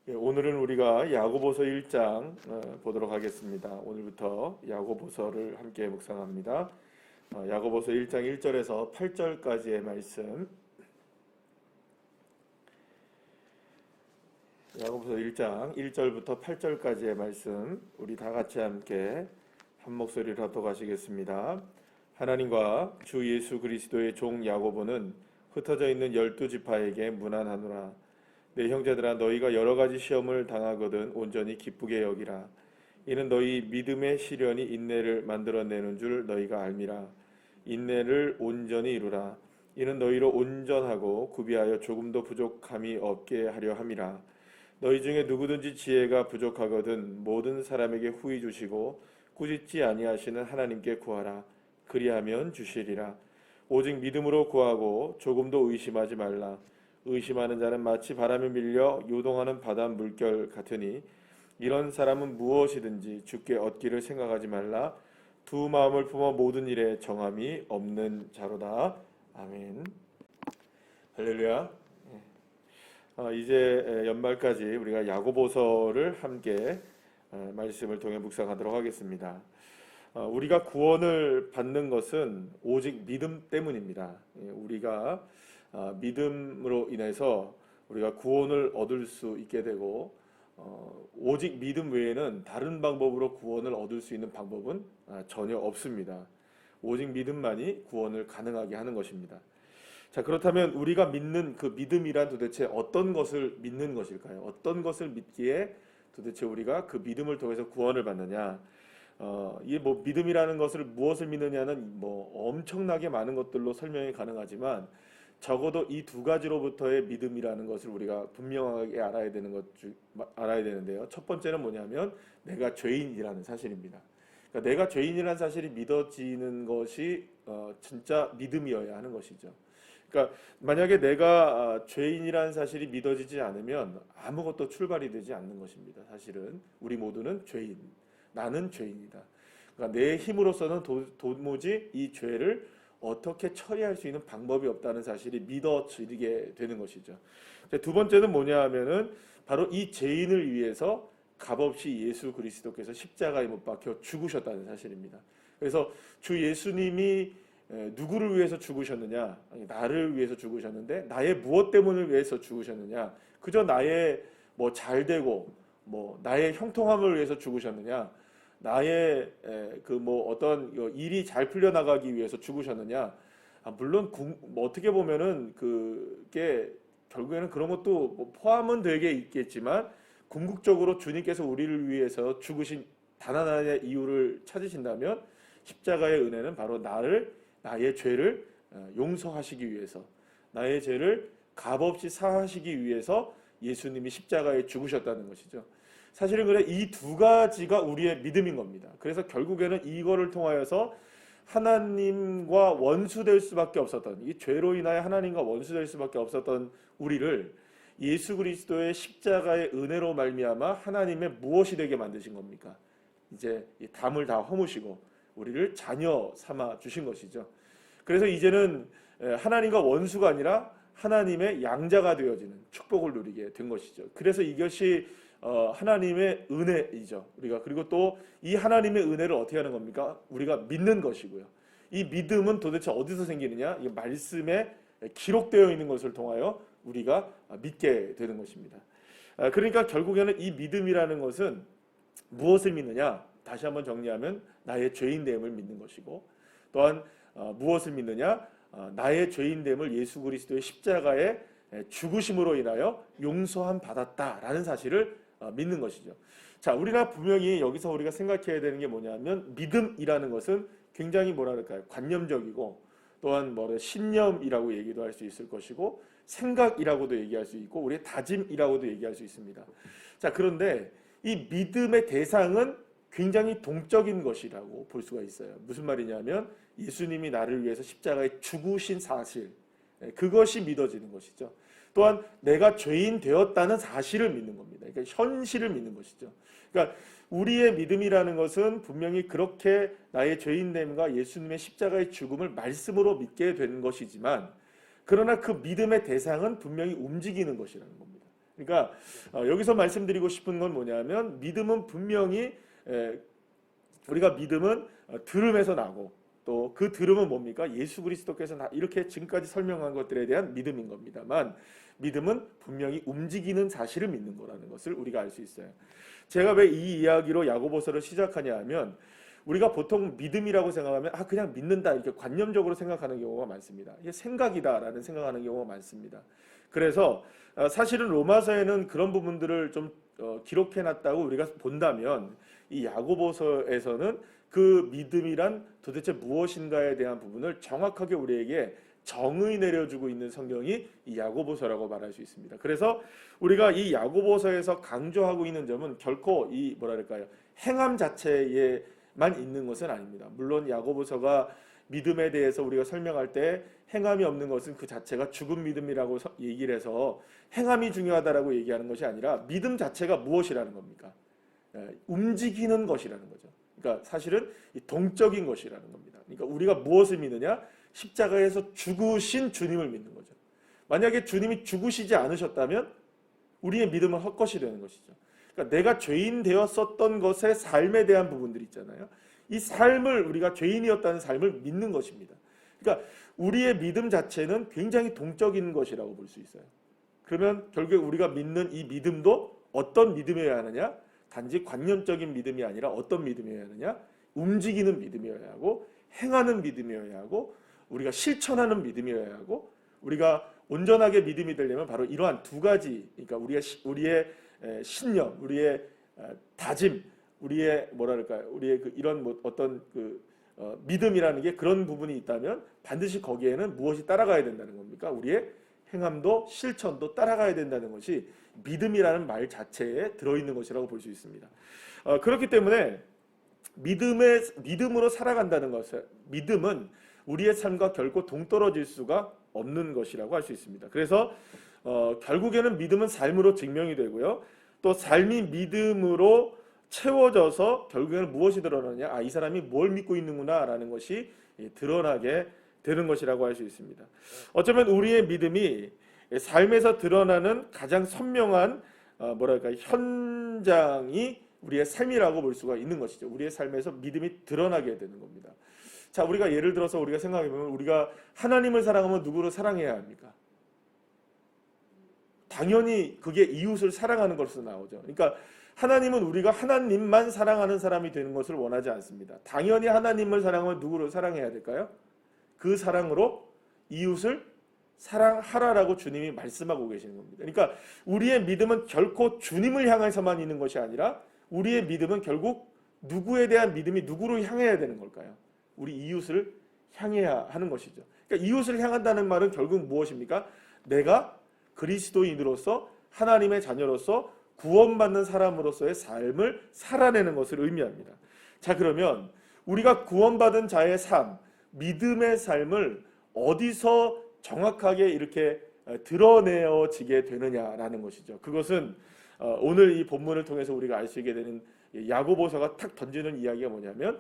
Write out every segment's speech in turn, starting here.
오늘은 우리가 야고보서 1장 보도록 하겠습니다. 오늘부터 야고보서를 함께 묵상합니다. 야고보서 1장 1절에서 8절까지의 말씀. 야고보서 1장 1절부터 8절까지의 말씀 우리 다 같이 함께 한 목소리로 합독하시겠습니다. 하나님과 주 예수 그리스도의 종 야고보는 흩어져 있는 12지파에게 문안하노라. 내 형제들아, 너희가 여러 가지 시험을 당하거든 온전히 기쁘게 여기라. 이는 너희 믿음의 시련이 인내를 만들어내는 줄 너희가 알미라. 인내를 온전히 이루라. 이는 너희로 온전하고 구비하여 조금도 부족함이 없게 하려 함이라. 너희 중에 누구든지 지혜가 부족하거든 모든 사람에게 후히 주시고 꾸짖지 아니하시는 하나님께 구하라. 그리하면 주시리라. 오직 믿음으로 구하고 조금도 의심하지 말라. 의심하는 자는 마치 바람에 밀려 요동하는 바다 물결 같으니 이런 사람은 무엇이든지 주께 얻기를 생각하지 말라. 두 마음을 품어 모든 일에 정함이 없는 자로다. 아멘. 할렐루야. 이제 연말까지 우리가 야고보서를 함께 말씀을 통해 묵상하도록 하겠습니다. 우리가 구원을 받는 것은 오직 믿음 때문입니다. 우리가 믿음으로 인해서 우리가 구원을 얻을 수 있게 되고 오직 믿음 외에는 다른 방법으로 구원을 얻을 수 있는 방법은 전혀 없습니다. 오직 믿음만이 구원을 가능하게 하는 것입니다. 자, 그렇다면 우리가 믿는 그 믿음이란 도대체 어떤 것을 믿는 것일까요? 어떤 것을 믿기에 도대체 우리가 그 믿음을 통해서 구원을 받느냐? 이 믿음이라는 것을 무엇을 믿느냐는 엄청나게 많은 것들로 설명이 가능하지만 적어도 이 두 가지로부터의 믿음이라는 것을 우리가 분명하게 알아야 되는데요. 첫 번째는 뭐냐면 내가 죄인이라는 사실입니다. 그러니까 내가 죄인이라는 사실이 믿어지는 것이 진짜 믿음이어야 하는 것이죠. 그러니까 만약에 내가 죄인이라는 사실이 믿어지지 않으면 아무것도 출발이 되지 않는 것입니다. 사실은 우리 모두는 죄인, 나는 죄인이다. 그러니까 내 힘으로서는 도무지 이 죄를 어떻게 처리할 수 있는 방법이 없다는 사실이 믿어지게 되는 것이죠. 두 번째는 뭐냐 하면은 바로 이 죄인을 위해서 값없이 예수 그리스도께서 십자가에 못 박혀 죽으셨다는 사실입니다. 그래서 주 예수님이 누구를 위해서 죽으셨느냐? 나를 위해서 죽으셨는데 나의 무엇 때문을 위해서 죽으셨느냐? 그저 나의 잘되고 나의 형통함을 위해서 죽으셨느냐? 나의 어떤 일이 잘 풀려나가기 위해서 죽으셨느냐? 물론 어떻게 보면은 그게 결국에는 그런 것도 포함은 되게 있겠지만 궁극적으로 주님께서 우리를 위해서 죽으신 단 하나의 이유를 찾으신다면 십자가의 은혜는 바로 나의 죄를 용서하시기 위해서, 나의 죄를 값없이 사하시기 위해서 예수님이 십자가에 죽으셨다는 것이죠. 사실은 그래 이 두 가지가 우리의 믿음인 겁니다. 그래서 결국에는 이거를 통하여서 하나님과 원수될 수밖에 없었던, 이 죄로 인하여 하나님과 원수될 수밖에 없었던 우리를 예수 그리스도의 십자가의 은혜로 말미암아 하나님의 무엇이 되게 만드신 겁니까? 이제 이 담을 다 허무시고 우리를 자녀 삼아 주신 것이죠. 그래서 이제는 하나님과 원수가 아니라 하나님의 양자가 되어지는 축복을 누리게 된 것이죠. 그래서 이것이 하나님의 은혜이죠. 그리고 또 이 하나님의 은혜를 어떻게 하는 겁니까? 우리가 믿는 것이고요. 이 믿음은 도대체 어디서 생기느냐? 이 말씀에 기록되어 있는 것을 통하여 우리가 믿게 되는 것입니다. 그러니까 결국에는 이 믿음이라는 것은 무엇을 믿느냐? 다시 한번 정리하면 나의 죄인됨을 믿는 것이고, 또한 무엇을 믿느냐? 나의 죄인됨을 예수 그리스도의 십자가의 죽으심으로 인하여 용서함 받았다라는 사실을 믿는 것이죠. 자, 우리가 분명히 여기서 우리가 생각해야 되는 게 뭐냐면 믿음이라는 것은 굉장히 관념적이고 또한 신념이라고 얘기도 할 수 있을 것이고 생각이라고도 얘기할 수 있고 우리의 다짐이라고도 얘기할 수 있습니다. 자, 그런데 이 믿음의 대상은 굉장히 동적인 것이라고 볼 수가 있어요. 무슨 말이냐면 예수님이 나를 위해서 십자가에 죽으신 사실, 그것이 믿어지는 것이죠. 또한 내가 죄인 되었다는 사실을 믿는 겁니다. 그러니까 현실을 믿는 것이죠. 그러니까 우리의 믿음이라는 것은 분명히 그렇게 나의 죄인됨과 예수님의 십자가의 죽음을 말씀으로 믿게 되는 것이지만, 그러나 그 믿음의 대상은 분명히 움직이는 것이라는 겁니다. 그러니까 여기서 말씀드리고 싶은 건 뭐냐면 믿음은 분명히 우리가 믿음은 들음에서 나고 또 그 들음은 뭡니까? 예수 그리스도께서 이렇게 지금까지 설명한 것들에 대한 믿음인 겁니다만 믿음은 분명히 움직이는 사실을 믿는 거라는 것을 우리가 알 수 있어요. 제가 왜 이 이야기로 야고보서를 시작하냐 하면 우리가 보통 믿음이라고 생각하면 그냥 믿는다 이렇게 관념적으로 생각하는 경우가 많습니다. 이게 생각이다라는 생각하는 경우가 많습니다. 그래서 사실은 로마서에는 그런 부분들을 좀 기록해놨다고 우리가 본다면 이 야고보서에서는 그 믿음이란 도대체 무엇인가에 대한 부분을 정확하게 우리에게 정의 내려주고 있는 성경이 이 야고보서라고 말할 수 있습니다. 그래서 우리가 이 야고보서에서 강조하고 있는 점은 결코 이 뭐랄까요 행함 자체에만 있는 것은 아닙니다. 물론 야고보서가 믿음에 대해서 우리가 설명할 때 행함이 없는 것은 그 자체가 죽은 믿음이라고 얘기를 해서 행함이 중요하다라고 얘기하는 것이 아니라 믿음 자체가 무엇이라는 겁니까? 움직이는 것이라는 거죠. 그러니까 사실은 동적인 것이라는 겁니다. 그러니까 우리가 무엇을 믿느냐? 십자가에서 죽으신 주님을 믿는 거죠. 만약에 주님이 죽으시지 않으셨다면 우리의 믿음은 헛것이 되는 것이죠. 그러니까 내가 죄인 되었었던 것의 삶에 대한 부분들이 있잖아요. 이 삶을 우리가 죄인이었다는 삶을 믿는 것입니다. 그러니까 우리의 믿음 자체는 굉장히 동적인 것이라고 볼 수 있어요. 그러면 결국 우리가 믿는 이 믿음도 어떤 믿음이어야 하느냐? 단지 관념적인 믿음이 아니라 어떤 믿음이어야 하느냐? 움직이는 믿음이어야 하고 행하는 믿음이어야 하고 우리가 실천하는 믿음이어야 하고 우리가 온전하게 믿음이 되려면 바로 이러한 두 가지, 그러니까 우리의 신념, 우리의 다짐, 우리의 뭐랄까요, 우리의 이런 어떤 믿음이라는 게 그런 부분이 있다면 반드시 거기에는 무엇이 따라가야 된다는 겁니까? 우리의 행함도 실천도 따라가야 된다는 것이 믿음이라는 말 자체에 들어있는 것이라고 볼 수 있습니다. 그렇기 때문에 믿음으로 살아간다는 것은 믿음은 우리의 삶과 결코 동떨어질 수가 없는 것이라고 할 수 있습니다. 그래서 결국에는 믿음은 삶으로 증명이 되고요. 또 삶이 믿음으로 채워져서 결국에는 무엇이 드러나냐? 이 사람이 뭘 믿고 있는구나 라는 것이 드러나게 되는 것이라고 할 수 있습니다. 어쩌면 우리의 믿음이 삶에서 드러나는 가장 선명한 현장이 우리의 삶이라고 볼 수가 있는 것이죠. 우리의 삶에서 믿음이 드러나게 되는 겁니다. 자, 우리가 예를 들어서 우리가 생각해보면 우리가 하나님을 사랑하면 누구를 사랑해야 합니까? 당연히 그게 이웃을 사랑하는 것으로 나오죠. 그러니까 하나님은 우리가 하나님만 사랑하는 사람이 되는 것을 원하지 않습니다. 당연히 하나님을 사랑하면 누구를 사랑해야 될까요? 그 사랑으로 이웃을 사랑하라라고 주님이 말씀하고 계시는 겁니다. 그러니까 우리의 믿음은 결코 주님을 향해서만 있는 것이 아니라 우리의 믿음은 결국 누구에 대한 믿음이 누구를 향해야 되는 걸까요? 우리 이웃을 향해야 하는 것이죠. 그러니까 이웃을 향한다는 말은 결국 무엇입니까? 내가 그리스도인으로서 하나님의 자녀로서 구원받는 사람으로서의 삶을 살아내는 것을 의미합니다. 자, 그러면 우리가 구원받은 자의 삶, 믿음의 삶을 어디서 정확하게 이렇게 드러내어지게 되느냐라는 것이죠. 그것은 오늘 이 본문을 통해서 우리가 알 수 있게 되는 야고보서가 탁 던지는 이야기가 뭐냐면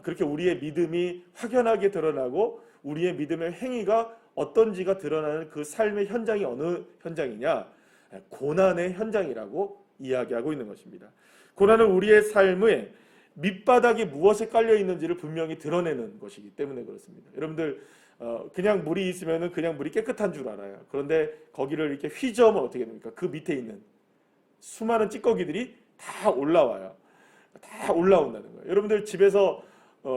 그렇게 우리의 믿음이 확연하게 드러나고 우리의 믿음의 행위가 어떤지가 드러나는 그 삶의 현장이 어느 현장이냐? 고난의 현장이라고 이야기하고 있는 것입니다. 고난은 우리의 삶의 밑바닥이 무엇에 깔려 있는지를 분명히 드러내는 것이기 때문에 그렇습니다. 여러분들 그냥 물이 있으면은 그냥 물이 깨끗한 줄 알아요. 그런데 거기를 이렇게 휘저으면 어떻게 됩니까? 그 밑에 있는 수많은 찌꺼기들이 다 올라와요. 다 올라온다는 거예요. 여러분들 집에서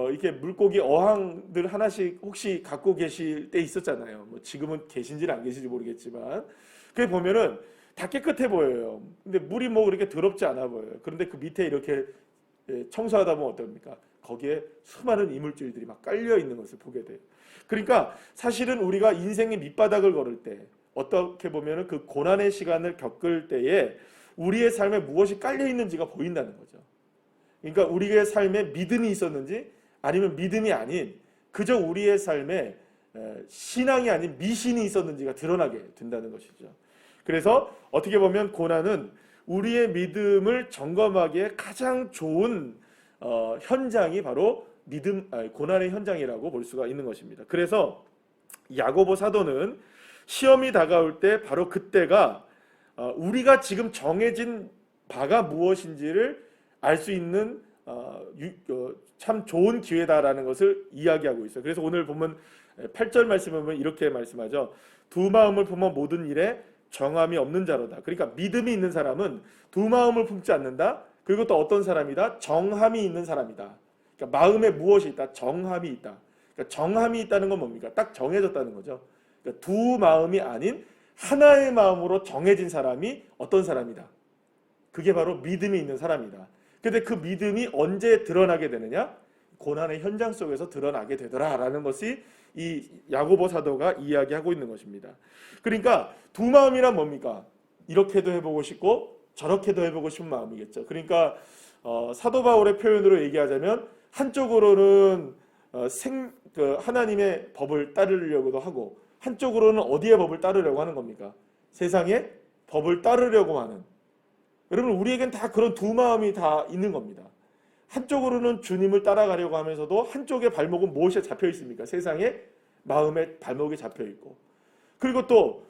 이렇게 물고기 어항들 하나씩 혹시 갖고 계실 때 있었잖아요. 뭐 지금은 계신지는 안 계신지 모르겠지만 그게 보면은 다 깨끗해 보여요. 근데 물이 뭐 그렇게 더럽지 않아 보여요. 그런데 그 밑에 이렇게 청소하다 보면 어떻습니까? 거기에 수많은 이물질들이 막 깔려 있는 것을 보게 돼요. 그러니까 사실은 우리가 인생의 밑바닥을 걸을 때 어떻게 보면은 그 고난의 시간을 겪을 때에 우리의 삶에 무엇이 깔려 있는지가 보인다는 거죠. 그러니까 우리의 삶에 믿음이 있었는지 아니면 믿음이 아닌 그저 우리의 삶에 신앙이 아닌 미신이 있었는지가 드러나게 된다는 것이죠. 그래서 어떻게 보면 고난은 우리의 믿음을 점검하기에 가장 좋은 현장이 바로 고난의 현장이라고 볼 수가 있는 것입니다. 그래서 야고보 사도는 시험이 다가올 때 바로 그때가 우리가 지금 정해진 바가 무엇인지를 알 수 있는 참 좋은 기회다라는 것을 이야기하고 있어요. 그래서 오늘 보면 8절 말씀을 보면 이렇게 말씀하죠. 두 마음을 품어 모든 일에 정함이 없는 자로다. 그러니까 믿음이 있는 사람은 두 마음을 품지 않는다. 그리고 또 어떤 사람이다? 정함이 있는 사람이다. 그러니까 마음에 무엇이 있다? 정함이 있다. 그러니까 정함이 있다는 건 뭡니까? 딱 정해졌다는 거죠. 그러니까 두 마음이 아닌 하나의 마음으로 정해진 사람이 어떤 사람이다. 그게 바로 믿음이 있는 사람이다. 근데 그 믿음이 언제 드러나게 되느냐? 고난의 현장 속에서 드러나게 되더라라는 것이 이 야고보 사도가 이야기하고 있는 것입니다. 그러니까 두 마음이란 뭡니까? 이렇게도 해보고 싶고 저렇게도 해보고 싶은 마음이겠죠. 그러니까 사도 바울의 표현으로 얘기하자면 한쪽으로는 하나님의 법을 따르려고도 하고 한쪽으로는 어디의 법을 따르려고 하는 겁니까? 세상의 법을 따르려고 하는. 여러분 우리에겐 다 그런 두 마음이 다 있는 겁니다. 한쪽으로는 주님을 따라가려고 하면서도 한쪽의 발목은 무엇에 잡혀 있습니까? 세상의 마음의 발목이 잡혀 있고 그리고 또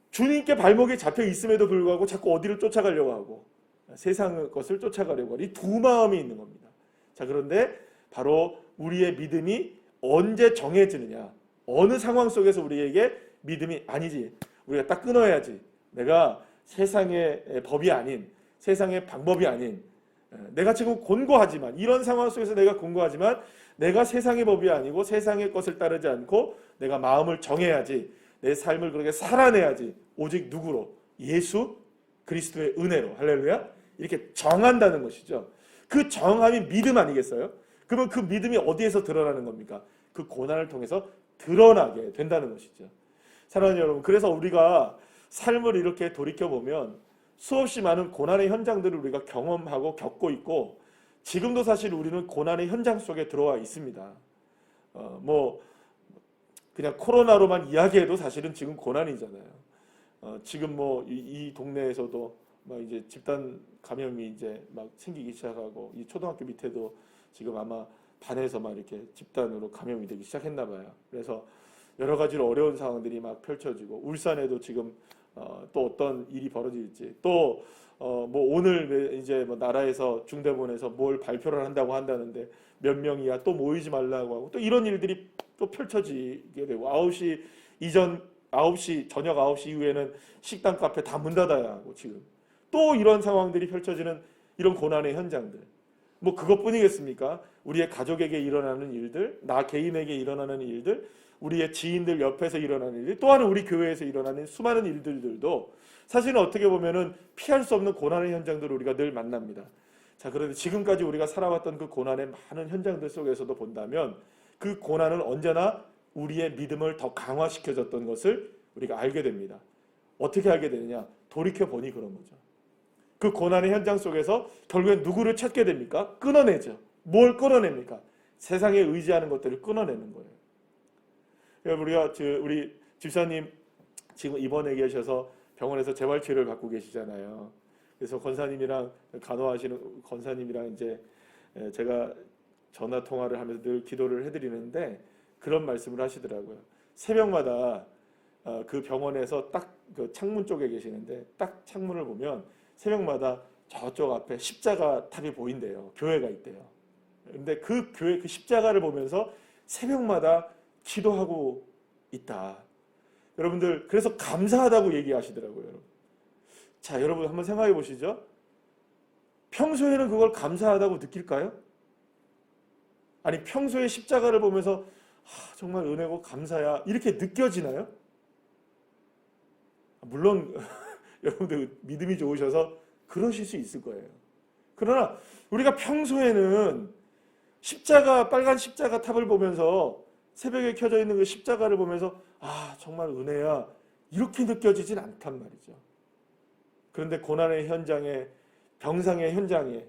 주님께 발목이 잡혀 있음에도 불구하고 자꾸 어디를 쫓아가려고 하고 세상의 것을 쫓아가려고 하는 이 두 마음이 있는 겁니다. 자 그런데 바로 우리의 믿음이 언제 정해지느냐 어느 상황 속에서 우리에게 믿음이 아니지 우리가 딱 끊어야지 내가 세상의 법이 아닌 세상의 방법이 아닌 내가 지금 곤고하지만 이런 상황 속에서 내가 곤고하지만 내가 세상의 법이 아니고 세상의 것을 따르지 않고 내가 마음을 정해야지 내 삶을 그렇게 살아내야지 오직 누구로? 예수 그리스도의 은혜로 할렐루야 이렇게 정한다는 것이죠. 그 정함이 믿음 아니겠어요? 그러면 그 믿음이 어디에서 드러나는 겁니까? 그 고난을 통해서 드러나게 된다는 것이죠. 사랑하는 여러분 그래서 우리가 삶을 이렇게 돌이켜보면 수없이 많은 고난의 현장들을 우리가 경험하고 겪고 있고 지금도 사실 우리는 고난의 현장 속에 들어와 있습니다. 그냥 코로나로만 이야기해도 사실은 지금 고난이잖아요. 지금 이 동네에서도 막 이제 집단 감염이 이제 막 생기기 시작하고 이 초등학교 밑에도 지금 아마 반에서 막 이렇게 집단으로 감염이 되기 시작했나 봐요. 그래서 여러 가지로 어려운 상황들이 막 펼쳐지고 울산에도 지금 또 어떤 일이 벌어질지 또 오늘 이제 나라에서 중대본에서 뭘 발표를 한다는데 몇 명이야 또 모이지 말라고 하고 또 이런 일들이 또 펼쳐지게 되고 9시 이전 9시 저녁 9시 이후에는 식당 카페 다 문 닫아야 하고 지금 또 이런 상황들이 펼쳐지는 이런 고난의 현장들 그것뿐이겠습니까? 우리의 가족에게 일어나는 일들 나 개인에게 일어나는 일들 우리의 지인들 옆에서 일어나는 일, 또한 우리 교회에서 일어나는 수많은 일들도 사실은 어떻게 보면은 피할 수 없는 고난의 현장들을 우리가 늘 만납니다. 자, 그런데 지금까지 우리가 살아왔던 그 고난의 많은 현장들 속에서도 본다면 그 고난은 언제나 우리의 믿음을 더 강화시켜줬던 것을 우리가 알게 됩니다. 어떻게 알게 되느냐? 돌이켜보니 그런 거죠. 그 고난의 현장 속에서 결국엔 누구를 찾게 됩니까? 끊어내죠. 뭘 끊어냅니까? 세상에 의지하는 것들을 끊어내는 거예요. 우리 집사님 지금 입원해 계셔서 병원에서 재활치료를 받고 계시잖아요. 그래서 권사님이랑 간호하시는 권사님이랑 이제 제가 전화 통화를 하면서 늘 기도를 해드리는데 그런 말씀을 하시더라고요. 새벽마다 그 병원에서 딱 그 창문 쪽에 계시는데 딱 창문을 보면 새벽마다 저쪽 앞에 십자가 탑이 보인대요. 교회가 있대요. 근데 그 교회 그 십자가를 보면서 새벽마다 기도하고 있다. 여러분들 그래서 감사하다고 얘기하시더라고요. 여러분. 자, 여러분 한번 생각해 보시죠. 평소에는 그걸 감사하다고 느낄까요? 아니 평소에 십자가를 보면서 정말 은혜고 감사야 이렇게 느껴지나요? 물론 여러분들 믿음이 좋으셔서 그러실 수 있을 거예요. 그러나 우리가 평소에는 십자가 빨간 십자가 탑을 보면서 새벽에 켜져 있는 그 십자가를 보면서 정말 은혜야 이렇게 느껴지진 않단 말이죠. 그런데 고난의 현장에 병상의 현장에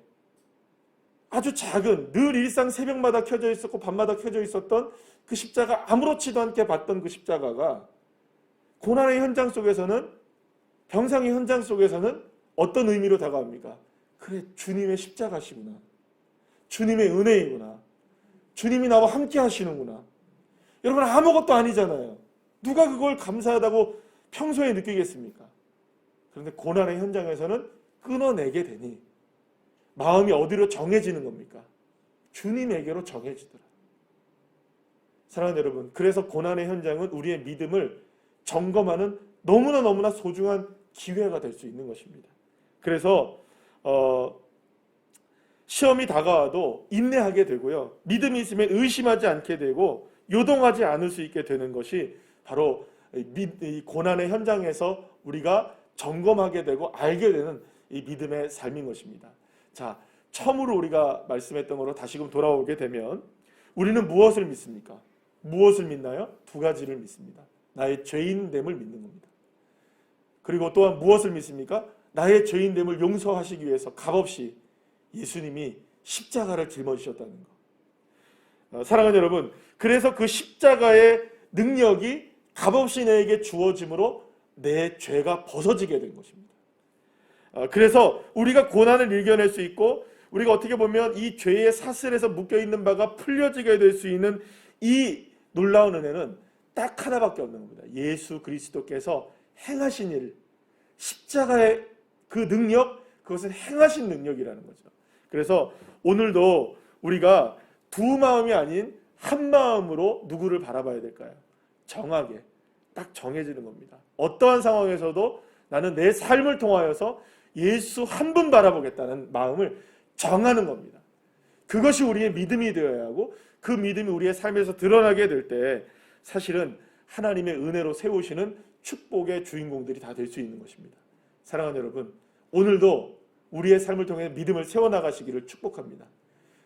아주 작은 늘 일상 새벽마다 켜져 있었고 밤마다 켜져 있었던 그 십자가 아무렇지도 않게 봤던 그 십자가가 고난의 현장 속에서는 병상의 현장 속에서는 어떤 의미로 다가옵니까? 그래 주님의 십자가시구나. 주님의 은혜이구나. 주님이 나와 함께 하시는구나. 여러분 아무것도 아니잖아요. 누가 그걸 감사하다고 평소에 느끼겠습니까? 그런데 고난의 현장에서는 끊어내게 되니 마음이 어디로 정해지는 겁니까? 주님에게로 정해지더라. 사랑하는 여러분, 그래서 고난의 현장은 우리의 믿음을 점검하는 너무나 소중한 기회가 될 수 있는 것입니다. 그래서 시험이 다가와도 인내하게 되고요. 믿음이 있으면 의심하지 않게 되고 요동하지 않을 수 있게 되는 것이 바로 이 고난의 현장에서 우리가 점검하게 되고 알게 되는 이 믿음의 삶인 것입니다. 자, 처음으로 우리가 말씀했던 것으로 다시금 돌아오게 되면 우리는 무엇을 믿습니까? 무엇을 믿나요? 두 가지를 믿습니다. 나의 죄인됨을 믿는 겁니다. 그리고 또한 무엇을 믿습니까? 나의 죄인됨을 용서하시기 위해서 값없이 예수님이 십자가를 짊어지셨다는 것. 사랑하는 여러분, 그래서 그 십자가의 능력이 값없이 내게 주어짐으로 내 죄가 벗어지게 된 것입니다. 그래서 우리가 고난을 이겨낼 수 있고 우리가 어떻게 보면 이 죄의 사슬에서 묶여있는 바가 풀려지게 될 수 있는 이 놀라운 은혜는 딱 하나밖에 없는 겁니다. 예수 그리스도께서 행하신 일, 십자가의 그 능력, 그것은 행하신 능력이라는 거죠. 그래서 오늘도 우리가 두 마음이 아닌 한 마음으로 누구를 바라봐야 될까요? 정하게 딱 정해지는 겁니다. 어떠한 상황에서도 나는 내 삶을 통하여서 예수 한 분 바라보겠다는 마음을 정하는 겁니다. 그것이 우리의 믿음이 되어야 하고 그 믿음이 우리의 삶에서 드러나게 될 때 사실은 하나님의 은혜로 세우시는 축복의 주인공들이 다 될 수 있는 것입니다. 사랑하는 여러분, 오늘도 우리의 삶을 통해 믿음을 세워나가시기를 축복합니다.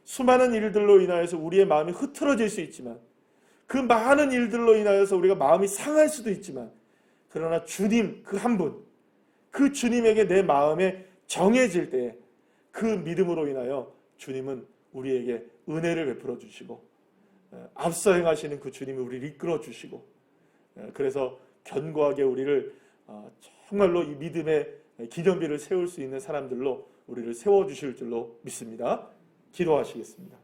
수많은 일들로 인하여서 우리의 마음이 흐트러질 수 있지만 그 많은 일들로 인하여서 우리가 마음이 상할 수도 있지만 그러나 주님 그 한 분, 그 주님에게 내 마음에 정해질 때 그 믿음으로 인하여 주님은 우리에게 은혜를 베풀어 주시고 앞서 행하시는 그 주님이 우리를 이끌어 주시고 그래서 견고하게 우리를 정말로 이 믿음의 기념비를 세울 수 있는 사람들로 우리를 세워주실 줄로 믿습니다. 기도하시겠습니다.